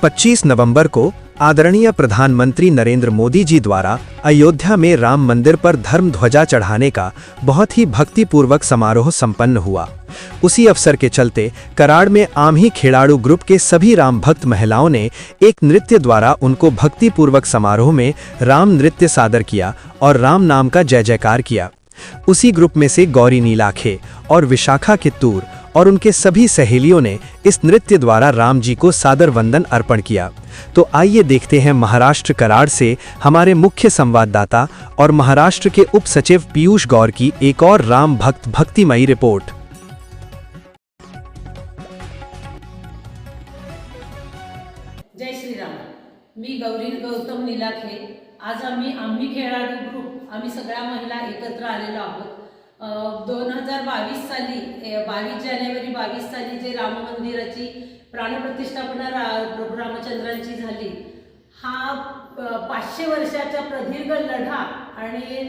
25 नवंबर को आदरणीय प्रधानमंत्री नरेंद्र मोदी जी द्वारा अयोध्या में राम मंदिर पर धर्म ध्वजा चढ़ाने का बहुत ही भक्तिपूर्वक समारोह संपन्न हुआ। उसी अवसर के चलते कराड़ में आम्ही खेड़ाड़ू ग्रुप के सभी राम भक्त महिलाओं ने एक नृत्य द्वारा उनको भक्तिपूर्वक समारोह में राम नृत्य सादर किया और राम नाम का जय जयकार किया। उसी ग्रुप में से गौरी नीलाखे और विशाखा कित्तूर और उनके सभी सहेलियों ने इस नृत्य द्वारा राम जी को सादर वंदन अर्पण किया। तो आइए देखते हैं महाराष्ट्र कराड़ से हमारे मुख्य संवाददाता और महाराष्ट्र के उप सचिव पीयूष गौर की एक और राम भक्त भक्तिमयी रिपोर्ट। जय श्रीराम। मी गौरी गौतम नीलाखे। आज आम्ही खेळाडू ग्रुप आम्ही सगळ्या महिला एकत्र आलेलो आहोत। 2022 साली 22 जानेवारी 22 साली जे राम मंदिराची प्राणप्रतिष्ठापना प्रभू रामचंद्रांची झाली, हा 500 वर्षाचा प्रदीर्घ लढा आणि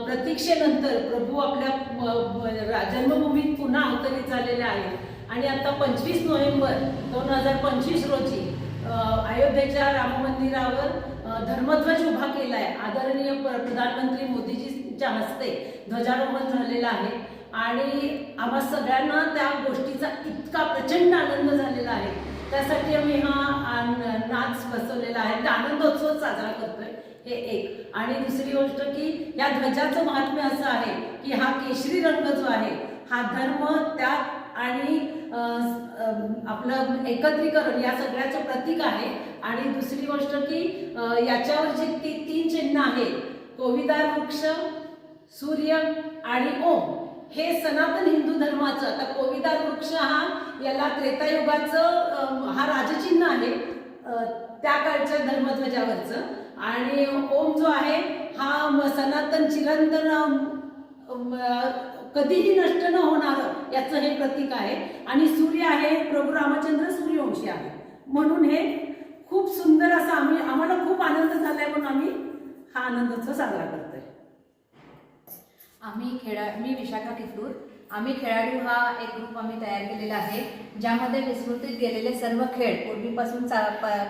प्रतीक्षेनंतर प्रभू आपल्या जन्मभूमीत पुन्हा अवतरित झालेले आहेत। आणि आता 25 नोव्हेंबर 2025 रोजी अयोध्येच्या राम मंदिरावर धर्मध्वज उभा केलाय। आदरणीय प्रधानमंत्री मोदीजींच्या हस्ते ध्वजारोहण झालेला आहे आणि आम्हा सगळ्यांना त्या गोष्टीचा इतका प्रचंड आनंद झालेला आहे। त्यासाठी आम्ही हा नाच बसवलेला आहे, आनंदोत्सव साजरा करतोय। हे एक। आणि दुसरी गोष्ट की या ध्वजाचं महात्म्य असं आहे की हा केशरी रंग जो आहे हा धर्म, त्याग आणि आपलं एकत्रीकरण या सगळ्याचं प्रतीक आहे। आणि दुसरी गोष्ट की याच्यावर जे तीन चिन्ह आहे, कोविदार वृक्ष, सूर्य आणि ओम, हे सनातन हिंदू धर्माचं, आता कोविदार वृक्ष हा याला त्रेतायुगाचं हा राजचिन्ह आहे त्या काळच्या धर्मध्वजावरचं, आणि ओम जो आहे हा सनातन चिरंतन कधीही नष्ट न होणार याचं हे प्रतीक आहे। आणि सूर्य आहे प्रभू रामचंद्र सूर्यवंशी आहे, म्हणून हे खूप सुंदर असं आम्हाला खूप आनंद झालाय, म्हणून आम्ही हा आनंदोत्सव साजरा करतोय। मी विशाखा कित्तूर। आम्ही खेळाडू हा एक ग्रुप आम्ही तयार केलेला आहे, ज्यामध्ये विस्मृतीत गेलेले सर्व खेळ, पूर्वीपासून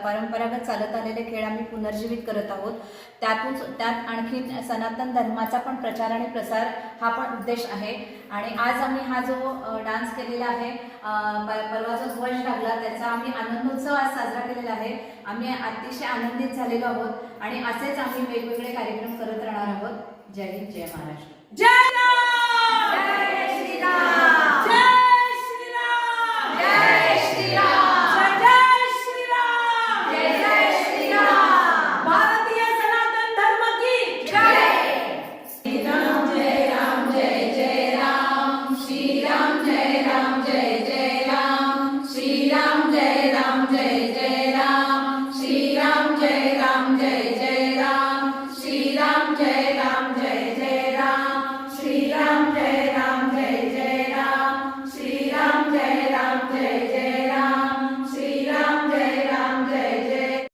परंपरागत चालत आलेले खेळ आम्ही पुनर्जीवित करत आहोत। त्यात आणखी सनातन धर्माचा पण प्रचार आणि प्रसार हा पण उद्देश आहे। आणि आज आम्ही हा जो डान्स केलेला आहे, परवा जो ध्वज लागला त्याचा आम्ही आनंदोत्सव आज साजरा केलेला आहे। आम्ही अतिशय आनंदित झालेलो आहोत आणि असेच आम्ही वेगवेगळे कार्यक्रम करत राहणार आहोत। जय हिंद, जय महाराष्ट्र। जय